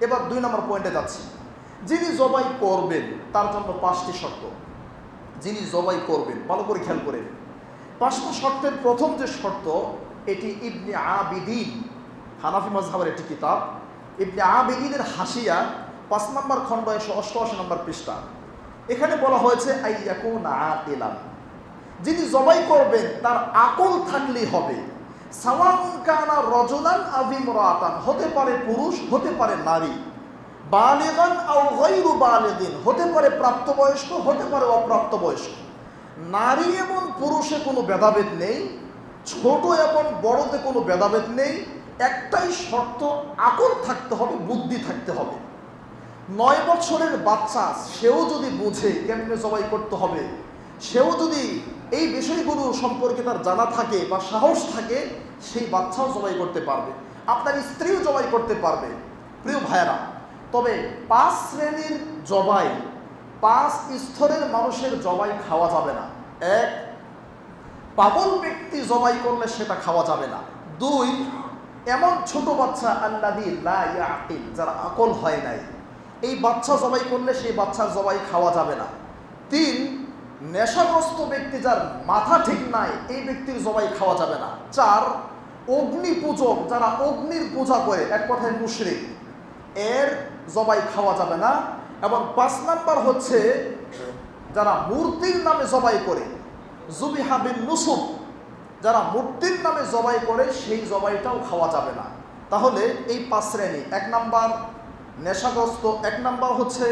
এবার 2 নম্বর পয়েন্টে যাচ্ছি। যিনি জবাই করবেন তার জন্য 5টি শর্ত। যিনি জবাই করবেন, ভালো করে খেয়াল করেন, 5টা শর্তের প্রথম যে শর্ত, এটি ইবনে আবিদিন, হানাফি মাযহাবের একটি কিতাব, ইবনে আবিদিনের হাসিয়া 5 নম্বর খণ্ড 188 নম্বর পৃষ্ঠা। এখানে বলা হয়েছে আইয়াকুনা আকিলান, যিনি জবাই করবেন তার আকল থাকলেই হবে। সাওয়াউন কানা রাজুলান আও ইমরাতান, হতে পারে পুরুষ, হতে পারে নারী। বালিগান আও গায়রু বালিগিন, হতে পারে প্রাপ্তবয়স্ক, হতে পারে অপ্রাপ্তবয়স্ক। নারী এবং পুরুষে কোনো ভেদাভেদ নেই, ছোট এবং বড়তে কোনো ভেদাভেদ নেই। একটাই শর্ত, আকল থাকতে হবে, বুদ্ধি থাকতে হবে। 9 বছরের বাচ্চা, সেও যদি বুঝে কেমনে জবাই করতে হবে, সেও যদি এই বিষয়গুলো সম্পর্কে তার জানা থাকে বা সাহস থাকে, সেই বাচ্চাও জবাই করতে পারবে, আপনার স্ত্রীও জবাই করতে পারবে। প্রিয় ভাইয়েরা, তবে 5 শ্রেণীর জবাই, 5 স্তরের মানুষের জবাই খাওয়া যাবে না। 1, পাগল ব্যক্তি জবাই করলে সেটা খাওয়া যাবে না। 2, এমন ছোট বাচ্চা আল্লাযী লা ইয়াকিল, যার আকল হয় নাই, এই বাচ্চা জবাই করলে সেই বাচ্চার জবাই খাওয়া যাবে না। 3, নেশাগ্রস্ত ব্যক্তি, যার মাথা ঠিক নাই, এই ব্যক্তির জবাই খাওয়া যাবে না। 4, অগ্নি পূজক, যারা অগ্নির পূজা করে, এক কথায় মুশরিক, এর জবাই খাওয়া যাবে না। এবং 5 নাম্বার হচ্ছে যারা মূর্তির নামে জবাই করে, যুবিহা বিন নুসুব, যারা মূর্তির নামে জবাই করে, সেই জবাইটাও খাওয়া যাবে না। তাহলে এই 5 শ্রেণী। 1 নাম্বার নেশাগ্রস্ত, 1 নাম্বার হচ্ছে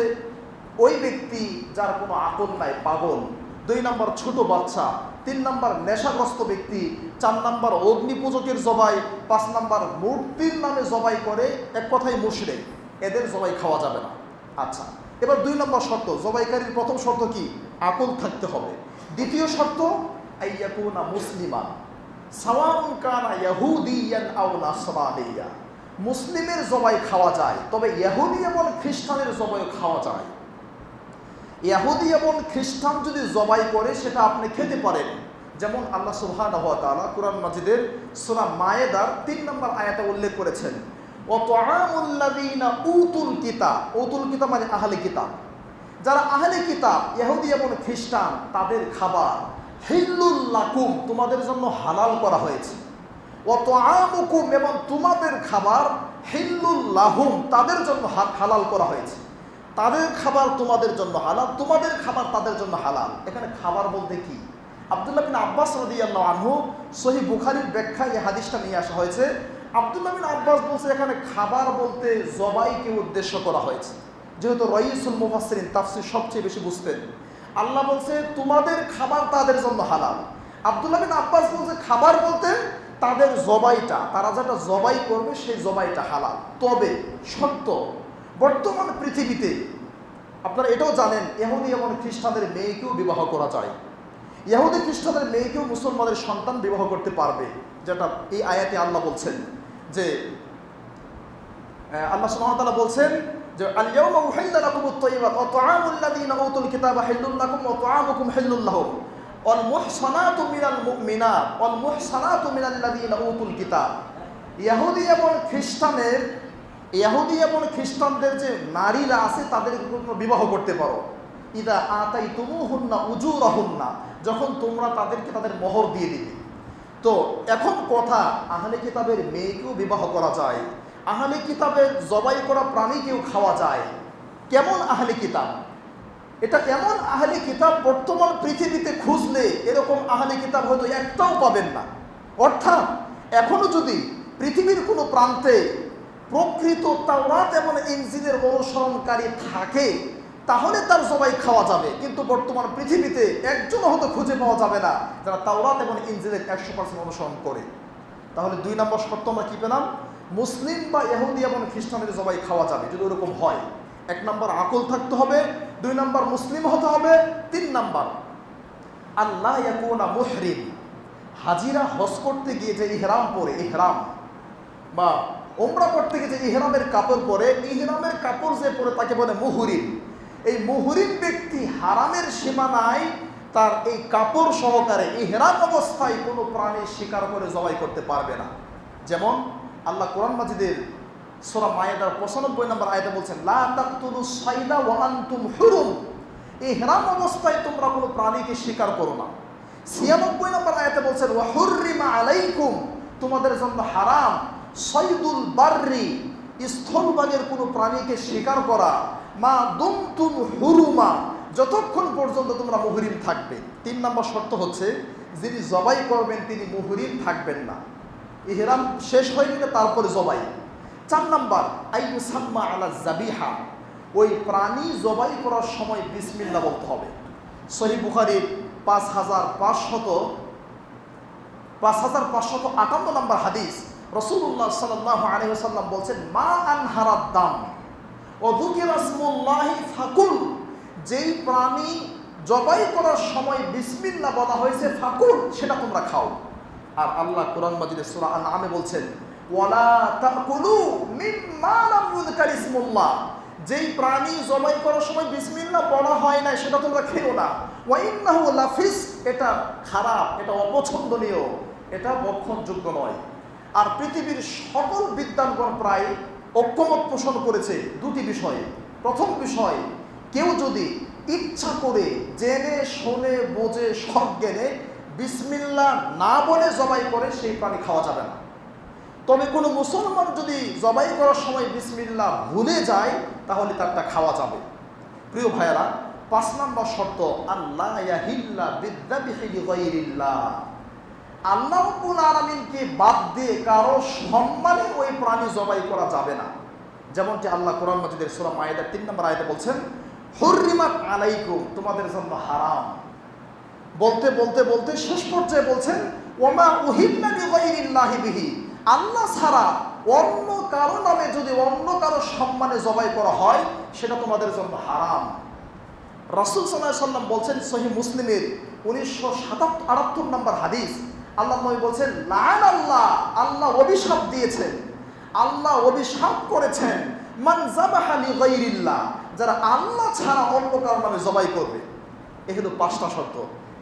ওই ব্যক্তি যার কোনো আকল নাই, পাগল। 2 নাম্বার ছোট বাচ্চা। 3 নাম্বার নেশাগ্রস্ত ব্যক্তি। 4 নাম্বার অগ্নি পূজকের জবাই। 5 নাম্বার মূর্তির নামে জবাই করে, এক কথায় মুশরিক, এদের জবাই খাওয়া যাবে না। আচ্ছা, এবার 2 নম্বর শর্ত, জবাইকারীর প্রথম শর্ত কি? আকল থাকতে হবে। দ্বিতীয় শর্ত আইয়াকুনা মুসলিমান, সাওয়াউন কানা ইয়াহুদিয়ান আও নাসরানিয়া। মুসলিমের জবাই খাওয়া যায়, তবে ইহুদি এবং খ্রিস্টানের জবাই খাওয়া যায়। ইহুদি এবং খ্রিস্টান যদি জবাই করে, সেটা আপনি খেতে পারেন। যেমন আল্লাহ সুবহানাহু ওয়া তাআলা কুরআন মাজিদের সূরা মায়েদার 3 নম্বর আয়াতে উল্লেখ করেছেন, ওয়া তুআমুল লাযীনা উতুল কিতাব, উতুল কিতাব মানে আহলে কিতাব, যারা আহলে কিতাব ইহুদি এবং খ্রিস্টান, তাদের খাবার হিল্লুল লাকুম, তোমাদের জন্য হালাল করা হয়েছে। ওয়া তুআমুকুম, এবং তোমাদের খাবার হিল্লুল লাহুম, তাদের জন্য হালাল করা হয়েছে। তাদের খাবার তোমাদের জন্য হালাল, তোমাদের খাবার তাদের জন্য হালাল। এখানে খাবার বলতে কি? আব্দুল্লাহ বিন আব্বাস রাদিয়াল্লাহু আনহু সহিহ বুখারীর ব্যাখ্যায় এই হাদিসটা নিয়ে আসা হয়েছে। আব্দুল্লাহ বিন আব্বাস বলছে, এখানে খাবার বলতে জবাইকে উদ্দেশ্য করা হয়েছে। যেহেতু রাইসুল মুফাসসিরিন তাফসীর সবচেয়ে বেশি বুঝতেন, আল্লাহ বলছে তোমাদের খাবার তাদের জন্য হালাল। আব্দুল্লাহ বিন আব্বাস বলছে খাবার বলতে তাদের জবাইটা, তারা যেটা জবাই করবে সেই জবাইটা হালাল। তবে সত্য, বর্তমান পৃথিবীতে আপনারা এটাও জানেন, ইহুদি এবং খ্রিস্টানদের মেয়েকেও বিবাহ করা যায়। ইহুদি খ্রিস্টানদের মেয়েকেও মুসলমানের সন্তান বিবাহ করতে পারবে, যেটা এই আয়াতে আল্লাহ বলছেন। যে আল্লাহ সুবহানাহু ওয়া তাআলা বলছেন যে আল-ইয়াওমা উহিল্লা লাকুমুত তাইয়্যিবাত ওয়া তুআমুল লাযীনা উতুল কিতাবা হিল্লুল লাকুম ওয়া তুআমুকুম হিল্লুল লাহুম ওয়াল মুহসানাতু মিনাল মুমিনাত ওয়াল মুহসানাতু মিনাল লাযীনা উতুল কিতাব। ইহুদি এবং খ্রিস্টানদের যে নারীরা আছে, তাদেরকে বিবাহ করতে পারো। ইদা আতাইতুমুহুন্না উজুরাহুন্না, যখন তোমরা তাদেরকে তাদের মোহর দিয়ে দিবে। তো এখন কথা, আহলে কিতাবের মেয়েকেও বিবাহ করা যায়, আহলে কিতাবের জবাই করা প্রাণীকেও খাওয়া যায়। কেমন আহলে কিতাব? এটা এমন আহলে কিতাব, বর্তমান পৃথিবীতে খুঁজলে এরকম আহলে কিতাব হয়তো একটাও পাবেন না। অর্থাৎ এখনো যদি পৃথিবীর কোনো প্রান্তে প্রকৃত তাওরাত এবং ইনজিলের অনুসরণকারী থাকে, তাহলে তার জবাই খাওয়া যাবে। কিন্তু বর্তমান পৃথিবীতে একজনও হয়তো খুঁজে পাওয়া যাবে না যারা তাওরাত এবং ইনজিলের 100% অনুসরণ করে। তাহলে 2 নম্বর শর্ত আমরা কি পেলাম? মুসলিম বা ইহুদি এবং খ্রিস্টানের জবাই খাওয়া যাবে যদি ওরকম হয়। 1 নম্বর আকল থাকতে হবে, 2 নম্বর মুসলিম হতে হবে, 3 নম্বর আল্লাহ ইয়াকুনা মুহরিম, হাজিরা হজ করতে গিয়ে যে ইহরাম পরে, ইহরাম বা ওমরা করতে গিয়ে যে ইহরামের কাপড় পরে, ইহরামের কাপড় যে পরে তাকে বলে মুহরিম। এই মুহরিম ব্যক্তি হারামের সীমানায় তার এই কাপড় সহকারে ইহরাম অবস্থায় কোনো প্রাণী শিকার করে জবাই করতে পারবে না। যেমন আল্লাহ কোরআন মাজিদের সূরা মায়েদার 95 নম্বর আয়াতে বলছেন লা তাকতুলুস সাইদা ওয়া আনতুম হুরুম, ইহরাম অবস্থায় তোমরা কোনো প্রাণীকে শিকার করো না। 96 নম্বর আয়াতে বলছেন ওয়া হুররিমা আলাইকুম, তোমাদের জন্য হারাম সাইদুল বাররি, স্থলভাগের কোনো প্রাণীকে শিকার করা, মা দুমতুম হুরুমা, যতক্ষণ পর্যন্ত তোমরা মুহরিম থাকবে। 3 নম্বর শর্ত হচ্ছে যিনি জবাই করবেন তিনি মুহরিম থাকবেন না, ইহরাম শেষ হয়ে গেলে তারপরে জবাই। 4 নম্বর আইয়ুসাম্মা আলা জাবিহা, ওই প্রাণী জবাই করার সময় বিসমিল্লাহ বলতে হবে। সহিহ বুখারীর 5558 নম্বর হাদিস, রাসূলুল্লাহ সাল্লাল্লাহু আলাইহি ওয়াসাল্লাম বলছেন মা আনহারাদ দাম ওয়া যুকিরা ইসমুল্লাহি ফাকুল, যেই প্রাণী জবাই করার সময় বিসমিল্লাহ বলা হয়েছে ফাকুল, সেটা তোমরা খাও। আর আল্লাহ কোরআন মাজিদে সূরা আনআমে বলছেন ওয়ালা তাকুলু মিম্মা লাম ইউযকার ইসমুল্লাহ, যেই প্রাণী জবাই করার সময় বিসমিল্লাহ বলা হয় না সেটা তোমরা খেও না। ওয়া ইন্নাহু লাফিস, এটা খারাপ, এটা অপছন্দনীয়, এটা ভক্ষণযোগ্য নয়। আর পৃথিবীর সকল বিদ্বানগণ প্রায় ঐক্যমত পোষণ করেছে দুটি বিষয়ে। প্রথম বিষয়, কেউ যদি ইচ্ছা করে জেনে শুনে বোঝে সজ্ঞানে বিসমিল্লাহ না বলে জবাই করে সেই প্রাণী খাওয়া যাবে না। তবে কোনো মুসলমান যদি জবাই করার সময় বিসমিল্লাহ ভুলে যায় তাহলে তারটা খাওয়া যাবে। প্রিয় ভাইয়েরা, 5 নম্বর শর্ত আল্লাহ ইয়াহিল্লা বিদ্যাবিহি লিগাইরিল্লাহ, আল্লাহ রাব্বুল আলামিনকে বাদ দিয়ে কারো সম্মানে ওই প্রাণী জবাই করা যাবে না। যেমনটি আল্লাহ কোরআন মাজিদের সূরা মায়েদার 3 নম্বর আয়াতে বলছেন হুররিমাত আলাইকুম, তোমাদের জন্য হারাম। বলতে বলতে বলতে শেষ পর্যায়ে বলছেন ওমা উহিল্লা লিগাইরিল্লাহি বিহি, আল্লাহ ছাড়া অন্য কারো নামে যদি অন্য কারো সম্মানে জবাই করা হয় সেটা তোমাদের জন্য হারাম। রাসূল সাল্লাল্লাহু আলাইহি ওয়াসাল্লাম বলছেন সহিহ মুসলিমের 1978 নম্বর হাদিস, আল্লাহ নবী বলছেন লাআন আল্লাহ, আল্লাহ অভিশাপ দিয়েছেন, আল্লাহ অভিশাপ করেছেন মান যাবাহা লিগাইরিল্লাহ, যারা আল্লাহ ছাড়া অন্য কারো নামে জবাই করবে। এই হলো 5টা শর্ত।